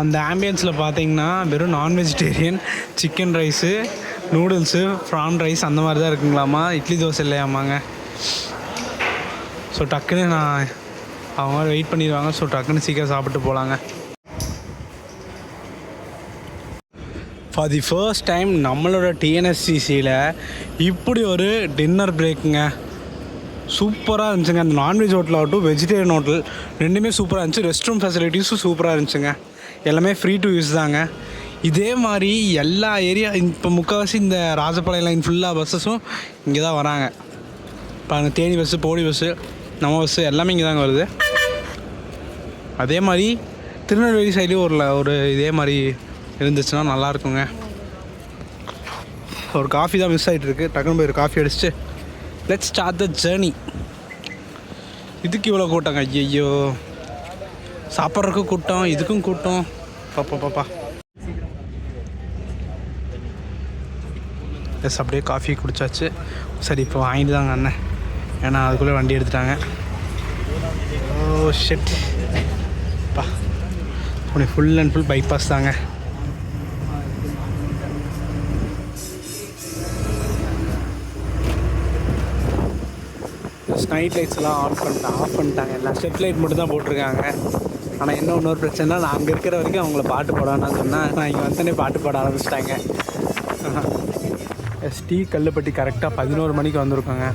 அந்த ஆம்பியன்ஸில் பார்த்தீங்கன்னா வெறும் நான் vegetarian, chicken rice, noodles, prawn rice அந்த மாதிரி தான் இருக்குங்களாம்மா. இட்லி தோசை இல்லையாமாங்க. ஸோ டக்குன்னு அவங்க வெயிட் பண்ணிடுவாங்க. ஸோ டக்குன்னு சீக்கிரம் சாப்பிட்டு போகலாங்க. ஃபார் தி ஃபர்ஸ்ட் டைம் நம்மளோட டிஎன்எஸ்சிசியில் இப்படி ஒரு டின்னர் பிரேக்குங்க. சூப்பராக இருந்துச்சுங்க. அந்த நான்வெஜ் ஹோட்டல் ஆகட்டும், வெஜிடேரியன் ஹோட்டல் ரெண்டுமே சூப்பராக இருந்துச்சு. ரெஸ்ட் ரூம் ஃபெசிலிட்டிஸும் சூப்பராக இருந்துச்சுங்க. எல்லாமே ஃப்ரீ டு யூஸ் தாங்க. இதே மாதிரி எல்லா ஏரியா இப்போ முக்கால்வாசி இந்த ராஜபாளையம் லைன் ஃபுல்லாக பஸ்ஸஸும் இங்கே தான் வராங்க. பாருங்கள், தேனி பஸ்ஸு, போடி பஸ்ஸு, நம்ம பஸ்ஸு எல்லாமே இங்கே தாங்க வருது. அதே மாதிரி திருநெல்வேலி சைட்லேயும் ஒரு இதே மாதிரி இருந்துச்சுன்னா நல்லாயிருக்குங்க. ஒரு காஃபி தான் மிஸ் ஆகிட்டு இருக்குது. டக்குன்னு போய் ஒரு காஃபி அடிச்சுட்டு லெட்ஸ் ஸ்டார்ட் த ஜேர்னி. இதுக்கு இவ்வளோ கூட்டங்க. ஐயோ, சாப்பிட்றதுக்கும் கூட்டம், இதுக்கும் கூட்டம். பாப்பா எஸ், அப்படியே காஃபி குடித்தாச்சு. சரி, இப்போ வாங்கிட்டு தாங்க அண்ணன். ஏன்னா அதுக்குள்ளே வண்டி எடுத்துட்டாங்க. ஓ ஷெட் பா, ஃபுல் அண்ட் ஃபுல் பைபாஸ் தாங்க. நைட் லைட்ஸ் எல்லாம் ஆஃப் பண்ணிட்டாங்க. எல்லாம் ஸ்டெப் லைட் மட்டும் தான் போட்டிருக்காங்க. ஆனால் என்ன இன்னொரு பிரச்சனைனா, நான் அங்கே இருக்கிற வரைக்கும் அவங்கள பாட்டு போடான்னு சொன்னால், நான் இங்கே வந்தோடனே பாட்டு பாட ஆரம்பிச்சிட்டாங்க. எஸ்டி கல்லுப்பட்டி கரெக்டாக 11 மணிக்கு வந்திருக்கோங்க.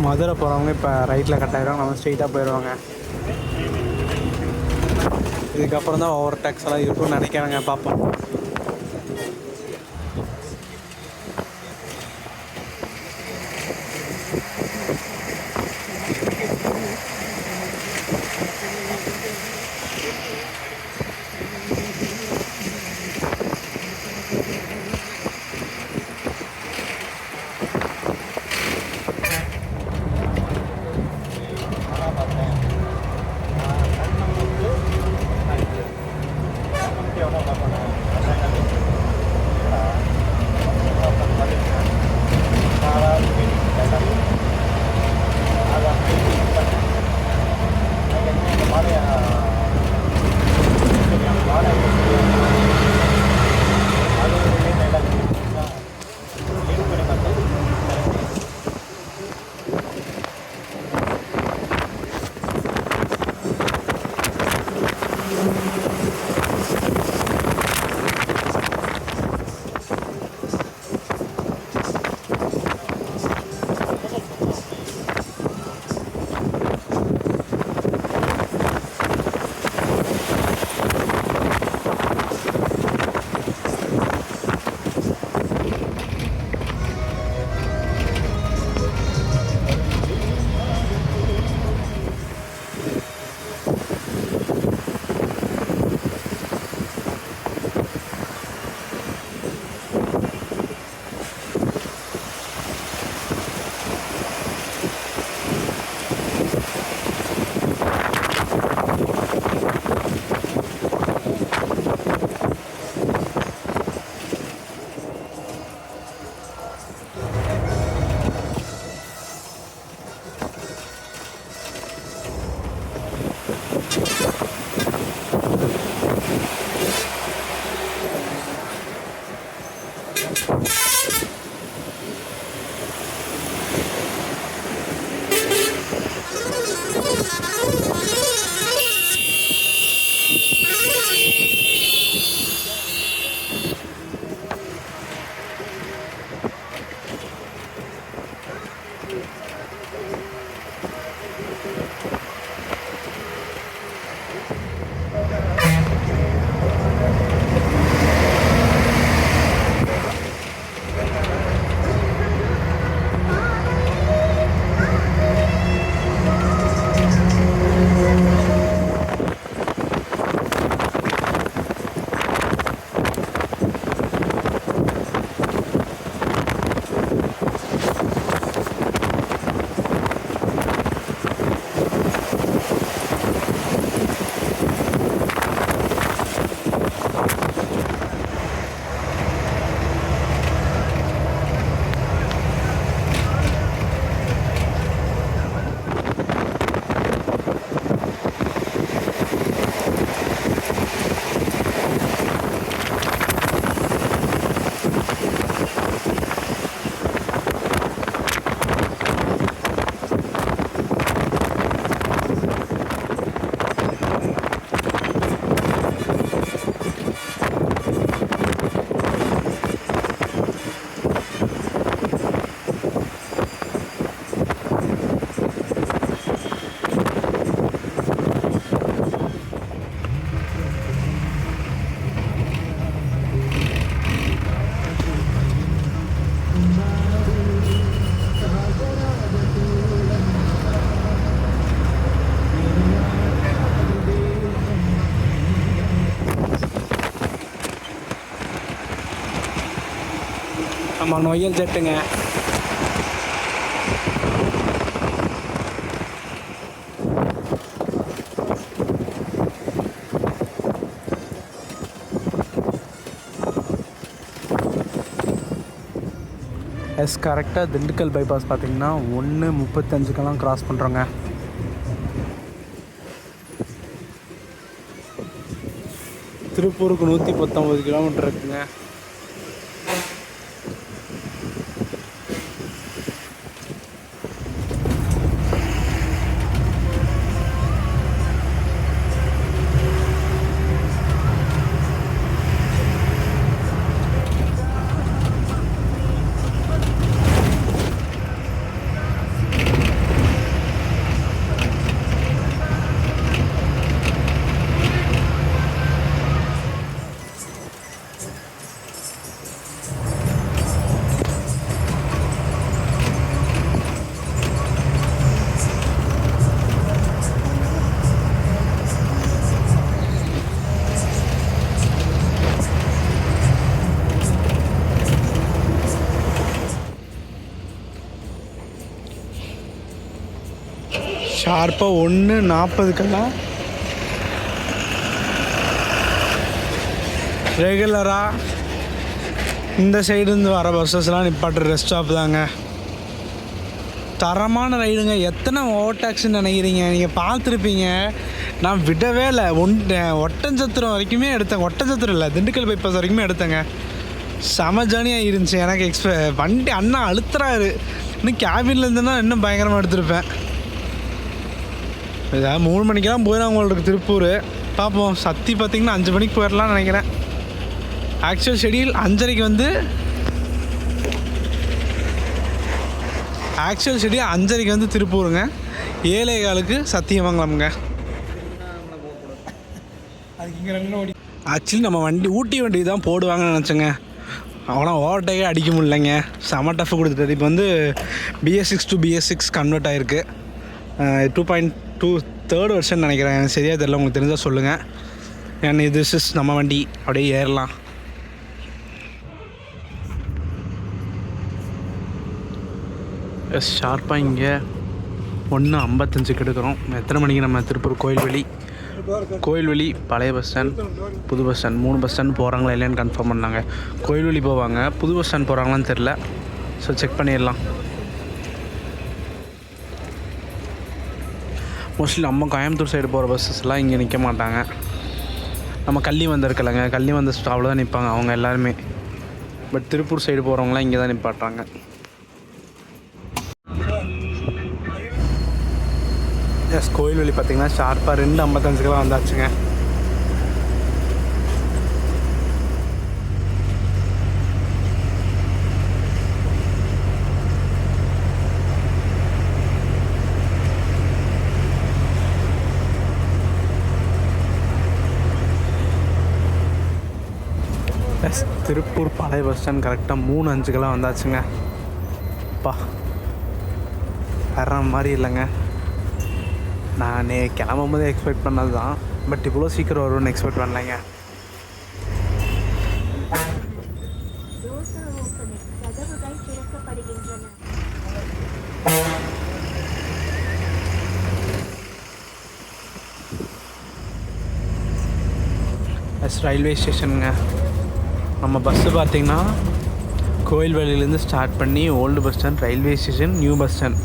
மதுரை போகிறவங்க இப்போ ரைட்டில் கட் ஆகிடும். நம்ம ஸ்ட்ரெயிட்டாக போயிடுவாங்க. இதுக்கப்புறம் தான் ஓவர் டேக்ஸ் எல்லாம் இருக்கும்னு நினைக்கிறேங்க. பார்ப்போம். நம்ம நொய்யல் செட்டுங்க. கரெக்டாக திண்டுக்கல் பைபாஸ் பார்த்திங்கன்னா 1:35 கிராஸ் பண்ணுறோங்க. திருப்பூருக்கு 119 கிலோமீட்டர் இருக்குங்க. ஷார்ப்பாக 1:40 ரெகுலராக இந்த சைடுருந்து வர பஸ்ஸஸ்லாம் நிப்பாட்டுற ரெஸ்ட் ஸ்டாப் தாங்க. தரமான ரைடுங்க. எத்தனை ஓவர்டேக்ஸ்ன்னு நினைக்கிறீங்க? நீங்கள் பார்த்துருப்பீங்க. நான் விடவே இல்லை. ஒட்டஞ்சத்திரம் வரைக்குமே எடுத்தேன். ஒட்டஞ்சத்திரம் இல்லை, திண்டுக்கல் பைபாஸ் வரைக்குமே எடுத்தேங்க. செம ஜேர்னியாக இருந்துச்சு எனக்கு. வண்டி அண்ணா அழுத்துறாரு. இன்னும் கேபினில் இருந்துன்னா இன்னும் பயங்கரமாக எடுத்திருப்பேன். இதாக 3 மணிக்கெல்லாம் போயிடும் உங்களுக்கு திருப்பூர். பார்ப்போம். சத்தி பார்த்திங்கன்னா 5 மணிக்கு போயிடலாம்னு நினைக்கிறேன். ஆக்சுவல் ஷெடியூல் 5:30 வந்து 5:30 வந்து திருப்பூருங்க. 7:15 சத்தியமங்கலம்ங்க. ஆக்சுவலி நம்ம வண்டி ஊட்டி வண்டி தான் போடுவாங்கன்னு நினச்சேங்க. ஆனால் ஓவர்டேக்கே அடிக்க முடியலைங்க. செம டஃப் கொடுத்துட்டாரு. இப்போ வந்து BS6 to BS6 கன்வெர்ட் ஆகிருக்கு. 2.2 3rd வருஷன் நினைக்கிறேன். எனக்கு சரியாக தெரியல. உங்களுக்கு தெரிஞ்சால் சொல்லுங்கள். ஏன்னா திஸ் இஸ் நம்ம வண்டி. அப்படியே ஏறலாம். ஷார்ப்பாக இங்கே 1:55 எடுக்கிறோம். எத்தனை மணிக்கு நம்ம திருப்பூர் கோயில்வெளி பழைய பஸ் ஸ்டாண்ட், புது பஸ் ஸ்டாண்ட் 3 பஸ் ஸ்டாண்ட் போகிறாங்களா இல்லையான்னு கன்ஃபார்ம் பண்ணாங்க. கோயில்வெளி போவாங்க, புது பஸ் ஸ்டாண்ட் போகிறாங்களான்னு தெரில. ஸோ செக் பண்ணிடலாம். மோஸ்ட்லி நம்ம கோயம்புத்தூர் சைடு போகிற பஸ்ஸஸ்லாம் இங்கே நிற்க மாட்டாங்க. நம்ம கள்ளிவந்தம் இருக்கலைங்க, கள்ளிவந்த ஸ்டாப்பில் தான் நிற்பாங்க அவங்க எல்லாருமே. பட் திருப்பூர் சைடு போகிறவங்களாம் இங்கே தான் நிற்பாட்டாங்க. கோயில்வெளி பார்த்திங்கன்னா ஷார்ப்பாக 2:55 வந்தாச்சுங்க. திருப்பூர் பழைய பஸ் ஸ்டாண்ட் கரெக்டாக 3:05 வந்தாச்சுங்க. அப்பா வர்ற மாதிரி இல்லைங்க. நான் கிளம்பும் போதே எக்ஸ்பெக்ட் பண்ணது தான். பட் இவ்வளோ சீக்கிரம் வரும்னு எக்ஸ்பெக்ட் பண்ணலைங்க. ரயில்வே ஸ்டேஷனுங்க. நம்ம பஸ்ஸு பார்த்திங்கன்னா கோயில்வெளியிலேருந்து ஸ்டார்ட் பண்ணி old bus stand, railway station, new bus stand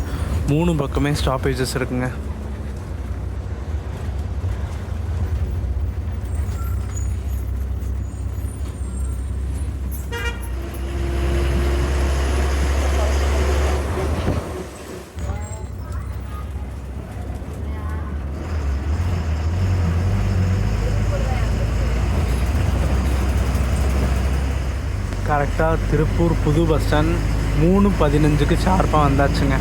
3 பக்கமே ஸ்டாப்பேஜஸ் இருக்குங்க. கரெக்டாக திருப்பூர் புது பஸ் ஸ்டாண்ட் 3:15 ஷார்ப்பாக வந்தாச்சுங்க.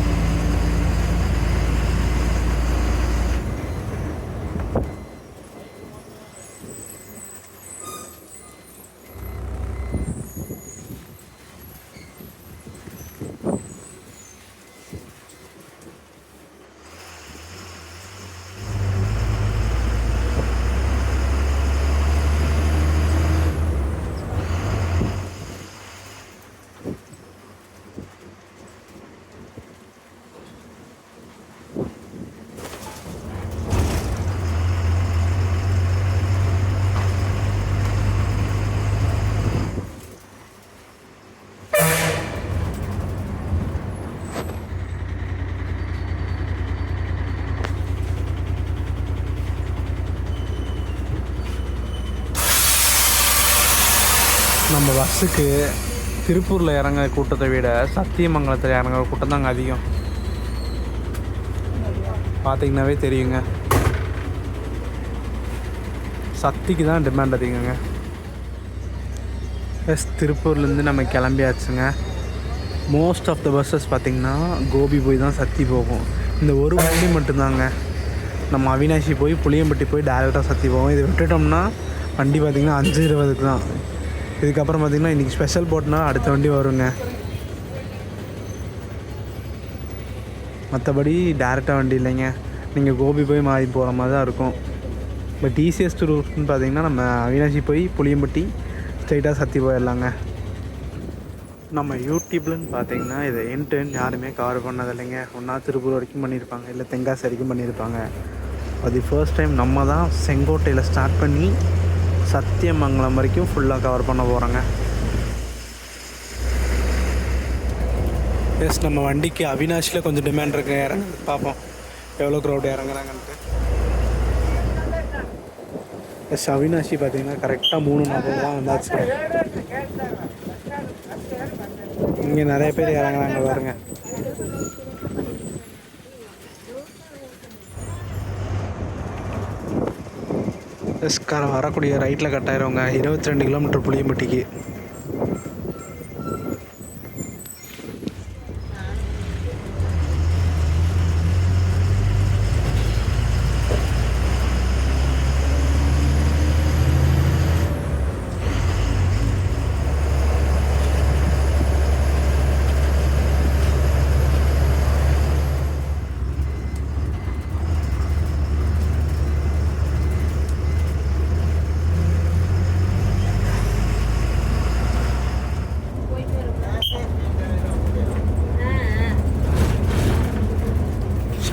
நம்ம பஸ்ஸுக்கு திருப்பூரில் இறங்குற கூட்டத்தை விட சத்தியமங்கலத்தில் இறங்குற கூட்டம் தாங்க அதிகம். பார்த்திங்கனாவே தெரியுங்க, சக்திக்கு தான் டிமாண்ட் அதிகங்க. திருப்பூர்லேருந்து நம்ம கிளம்பியாச்சுங்க. மோஸ்ட் ஆஃப் த பஸ்ஸஸ் பார்த்திங்கன்னா கோபி போய் தான் சக்தி போகும். இந்த ஒரு வண்டி மட்டும்தாங்க நம்ம அவினாஷி போய் புளியம்பட்டி போய் டேரெக்டாக சக்தி போகும். இதை விட்டுட்டோம்னா வண்டி பார்த்திங்கன்னா 5:20 தான். இதுக்கப்புறம் பார்த்திங்கன்னா இன்றைக்கி ஸ்பெஷல் போட்டுனா அடுத்த வண்டி வருங்க. மற்றபடி டேரெக்டாக வண்டி இல்லைங்க, நீங்கள் கோபி போய் மாறி போகிற மாதிரி தான் இருக்கும். பட் ஈஸியஸ்ட் ரூட்னு பார்த்திங்கன்னா நம்ம அவினாஷி போய் புளியம்பட்டி ஸ்ட்ரைட்டாக சக்தி போயிடலாங்க. நம்ம யூடியூப்லன்னு பார்த்திங்கன்னா இதை எண்ட் யாருமே கவர் பண்ணது இல்லைங்க. ஒன்றா திருப்பூர் வரைக்கும் பண்ணியிருப்பாங்க, இல்லை தென்காசி வரைக்கும் பண்ணியிருப்பாங்க. அது ஃபர்ஸ்ட் டைம் நம்ம தான் செங்கோட்டையில் ஸ்டார்ட் பண்ணி சத்தியமங்கலம் வரைக்கும் ஃபுல்லாக கவர் பண்ண போகிறோங்க. எஸ், நம்ம வண்டிக்கு அவினாஷில் கொஞ்சம் டிமாண்ட் இருக்கு. இறங்க பார்ப்போம் எவ்வளோ க்ரௌட் இறங்குறாங்கன்ட்டு. எஸ், அவினாஷி பார்த்திங்கன்னா கரெக்டாக 3:40 தான் வந்தாச்சு. இங்கே நிறைய பேர் இறங்குறாங்க பாருங்க. எஸ்கார வரக்கூடிய ரைட்டில் கட்டாயிருவாங்க. 22 கிலோமீட்டர் புளியம்பட்டிக்கு.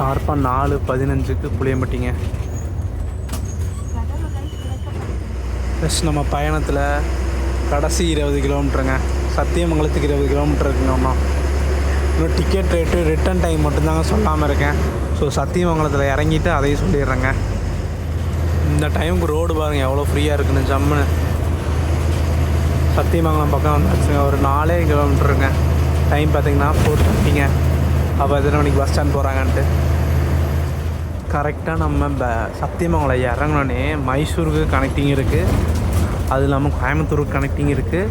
ஷார்ப்பாக 4:15க்கு புளியம்பட்டிங்க. ப்ளஸ் நம்ம பயணத்தில் கடைசி 20 கிலோமீட்டருங்க. சத்தியமங்கலத்துக்கு 20 கிலோமீட்டர் இருக்குங்க. இன்னும் டிக்கெட் ரேட்டு ரிட்டன் டைம் மட்டும்தாங்க சொல்லாமல் இருக்கேன். ஸோ சத்தியமங்கலத்தில் இறங்கிட்டு அதையும் சொல்லிடுறேங்க. இந்த டைமுக்கு ரோடு பாருங்கள் எவ்வளோ ஃப்ரீயாக இருக்குன்னு. ஜம்முன்னு சத்தியமங்கலம் பக்கம் வந்துச்சுங்க. ஒரு 4 கிலோமீட்டருங்க. டைம் பார்த்திங்கன்னா 4:30ங்க. அப்போ எத்தனை மணிக்கு பஸ் ஸ்டாண்ட் போகிறாங்கன்ட்டு. கரெக்டாக நம்ம சத்தியமங்கலம் இறங்கினோடனே மைசூருக்கு கனெக்டிங் இருக்குது, அது இல்லாமல் கோயம்புத்தூருக்கு கனெக்டிங் இருக்குது,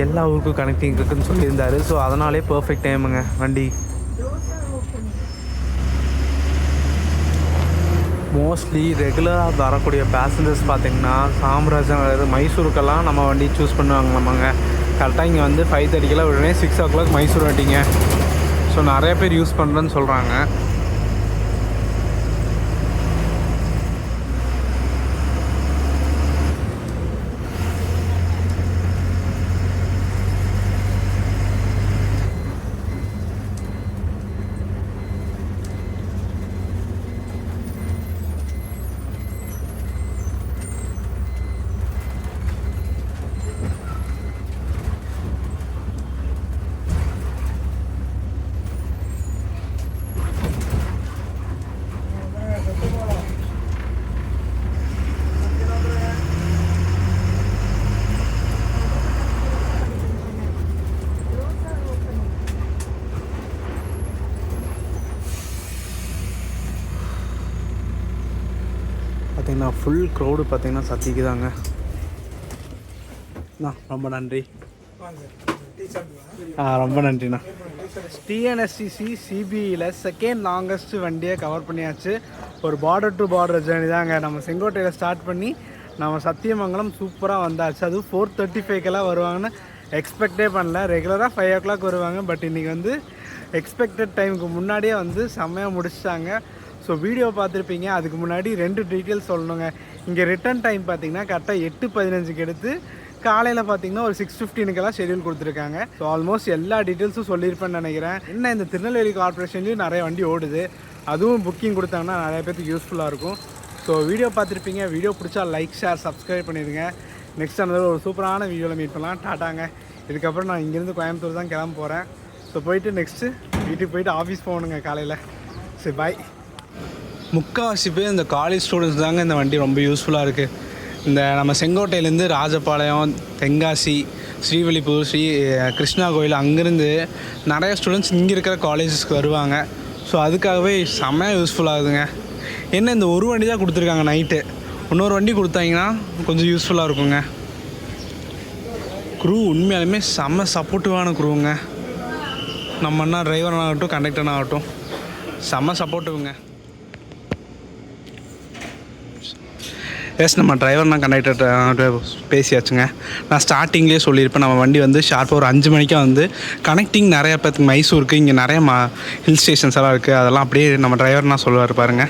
எல்லா ஊருக்கும் கனெக்டிங் இருக்குதுன்னு சொல்லியிருந்தார். ஸோ அதனாலே பர்ஃபெக்ட் டைமுங்க வண்டி. மோஸ்ட்லி ரெகுலராக வரக்கூடிய பேசஞ்சர்ஸ் பார்த்திங்கன்னா சாம்ராஜ்நகர் மைசூருக்கெல்லாம் நம்ம வண்டி சூஸ் பண்ணுவாங்க. நம்மங்க கரெக்டாக இங்கே வந்து 5:30 உடனே 6 o'clock மைசூர் வண்டிங்க. ஸோ நிறைய பேர் யூஸ் பண்ணுறேன்னு சொல்கிறாங்க. பார்த்திங்கன்னா ஃபுல் க்ரௌடு பார்த்திங்கன்னா சத்திக்கு தாங்க. ரொம்ப நன்றி. ரொம்ப நன்றிண்ணா. டிஎன்எஸ்டிசி சிபிஇயில் செகண்ட் லாங்கஸ்ட் வண்டியை கவர் பண்ணியாச்சு. ஒரு பார்டர் டு பார்டர் ஜேர்னி தாங்க. நம்ம செங்கோட்டையில் ஸ்டார்ட் பண்ணி நம்ம சத்தியமங்கலம் சூப்பராக வந்தாச்சு. அதுவும் 4:35 வருவாங்கன்னு எக்ஸ்பெக்டே பண்ணல. ரெகுலராக 5 o'clock வருவாங்க. பட் இன்றைக்கி வந்து எக்ஸ்பெக்டட் டைமுக்கு முன்னாடியே வந்து செம்மையாக முடிச்சிட்டாங்க. ஸோ வீடியோ பார்த்துருப்பீங்க. அதுக்கு முன்னாடி 2 டீட்டெயில்ஸ் சொல்லணுங்க. இங்கே ரிட்டன் டைம் பார்த்திங்கன்னா கரெக்டாக 8:15க்கு எடுத்து காலையில் பார்த்திங்கன்னா ஒரு 6:15க்கெல்லாம் ஷெடியூல் கொடுத்துருக்காங்க. ஸோ ஆல்மோஸ்ட் எல்லா டீட்டெயில்ஸும் சொல்லியிருப்பேன்னு நினைக்கிறேன். என்ன இந்த திருநெல்வேலி கார்பரேஷன்லேயும் நிறைய வண்டி ஓடுது, அதுவும் புக்கிங் கொடுத்தாங்கன்னா நிறைய பேருக்கு யூஸ்ஃபுல்லாக இருக்கும். ஸோ வீடியோ பார்த்துருப்பீங்க. வீடியோ பிடிச்சா லைக், ஷேர், சப்ஸ்கிரைப் பண்ணிடுங்க. நெக்ஸ்ட் அந்த ஒரு சூப்பரான வீடியோவில் மீட் பண்ணலாம். டாட்டாங்க. இதுக்கப்புறம் நான் இங்கேருந்து கோயம்புத்தூர் தான் கிளம்ப போகிறேன். ஸோ போயிட்டு நெக்ஸ்ட்டு வீட்டுக்கு போயிட்டு ஆஃபீஸ் போகணுங்க காலையில். சரி, பாய். முக்கால்வாசி பேர் இந்த காலேஜ் ஸ்டூடெண்ட்ஸ் தாங்க இந்த வண்டி ரொம்ப யூஸ்ஃபுல்லாக இருக்குது. இந்த நம்ம செங்கோட்டையிலேருந்து ராஜபாளையம், தென்காசி, ஸ்ரீவில்லிபுத்தூர், கிருஷ்ணா கோயில் அங்கேருந்து நிறைய ஸ்டூடெண்ட்ஸ் இங்கே இருக்கிற காலேஜஸ்க்கு வருவாங்க. ஸோ அதுக்காகவே செம்மையாக யூஸ்ஃபுல்லாகுதுங்க. என்ன இந்த ஒரு வண்டி தான் கொடுத்துருக்காங்க நைட்டு, இன்னொரு வண்டி கொடுத்தாங்கன்னா கொஞ்சம் யூஸ்ஃபுல்லாக இருக்குங்க. க்ரூ உண்மையாலுமே செம்ம சப்போர்ட்டிவான க்ரூங்க. நம்ம அண்ணா டிரைவராகட்டும் கண்டக்டராகட்டும் செம்ம சப்போர்ட்டிவுங்க. எஸ், நம்ம டிரைவர்னா கண்டக்டர்கிட்ட பேசியாச்சுங்க. நான் ஸ்டார்டிங்லேயே சொல்லியிருப்பேன், நம்ம வண்டி வந்து ஷார்ப்பாக ஒரு 5 மணிக்காக வந்து கனெக்டிங் நிறையா பேருக்கு மைசூருக்கு இங்கே நிறைய ஹில் ஸ்டேஷன்ஸ் எல்லாம் இருக்குது. அதெல்லாம் அப்படியே நம்ம டிரைவர்னா சொல்லுவார் பாருங்க.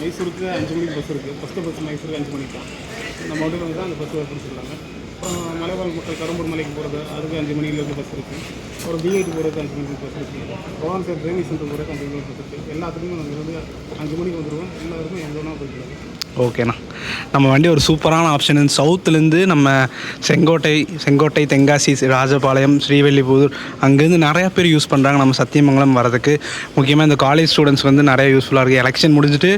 மைசூருக்கு 5 மணிக்கு பஸ் இருக்குது. ஃபஸ்ட்டு பஸ் மைசூருக்கு 5 மணிக்கு தான். நம்ம மட்டும் வந்து அந்த பஸ் பிடிச்சிருக்காங்க. அப்புறம் மலைவாழ் மக்கள் கரும்பூர் மலைக்கு போகிறது அதுக்கு 5 மணிலேருந்து பஸ் இருக்குது. அப்புறம் பிஐடி போகிறதுக்கு 5 மணிக்கு பஸ் இருக்குது. கோவான்சர் ட்ரைனிங் சென்டர் போகிறதுக்கு 5 மணிக்கு பஸ் இருக்குது. எல்லாத்துக்குமே நம்ம வந்து 5 மணிக்கு வந்துடுவோம். எல்லாருமே எங்கே வேணால் போய்க்கலாம். ஓகேண்ணா, நம்ம வண்டி ஒரு சூப்பரான ஆப்ஷன். சவுத்துலேருந்து நம்ம செங்கோட்டை, தென்காசி, ராஜபாளையம், ஸ்ரீவில்லிபுத்தூர் அங்கேருந்து நிறையா பேர் யூஸ் பண்ணுறாங்க நம்ம சத்தியமங்கலம் வரதுக்கு. முக்கியமாக இந்த காலேஜ் ஸ்டூடெண்ட்ஸ் வந்து நிறைய யூஸ்ஃபுல்லாக இருக்குது. எலெக்ஷன் முடிஞ்சுட்டு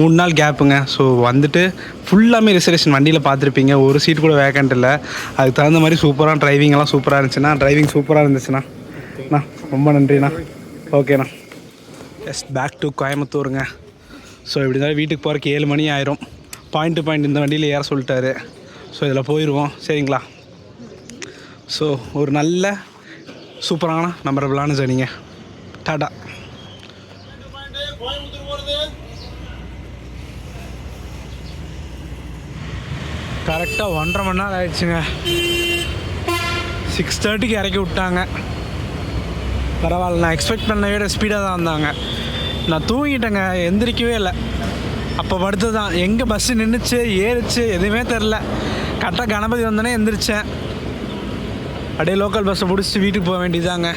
3 நாள் கேப்புங்க. ஸோ வந்துட்டு ஃபுல்லாமே ரிசர்வேஷன் வண்டியில் பார்த்துருப்பீங்க, ஒரு சீட் கூட வேக்கண்ட் இல்லை. அதுக்கு தகுந்த மாதிரி சூப்பராக டிரைவிங்கெல்லாம் சூப்பராக இருந்துச்சுன்னா, டிரைவிங் சூப்பராக இருந்துச்சுண்ணா. ரொம்ப நன்றிண்ணா. ஓகேண்ணா. எஸ், பேக் டு கோயம்புத்தூருங்க. ஸோ இப்படி தான் வீட்டுக்கு போகிறக்கு 7 மணி ஆயிரும். பாயிண்ட் டு பாயிண்ட் இந்த வண்டியில் ஏற சொல்லிட்டாரு. ஸோ இதில் போயிடுவோம், சரிங்களா? ஸோ ஒரு நல்ல சூப்பரான மெமரபிளான ஜர்னிங்க. டாடா. கரெக்டாக 1.5 மணி நேரம் ஆயிடுச்சுங்க. 6:30க்கு இறக்கி விட்டாங்க. பரவாயில்ல, நான் எக்ஸ்பெக்ட் பண்ண விட ஸ்பீடாக தான் வந்தாங்க. நான் தூங்கிட்டேங்க, எந்திரிக்கவே இல்லை. அப்போ படுத்து தான் எங்கே பஸ்ஸு நின்றுச்சு ஏறிச்சு எதுவுமே தெரில. கரெக்டாக கணபதி வந்தோடனே எந்திரிச்சேன். அப்படியே லோக்கல் பஸ்ஸை பிடிச்சி வீட்டுக்கு போக வேண்டியதாங்க.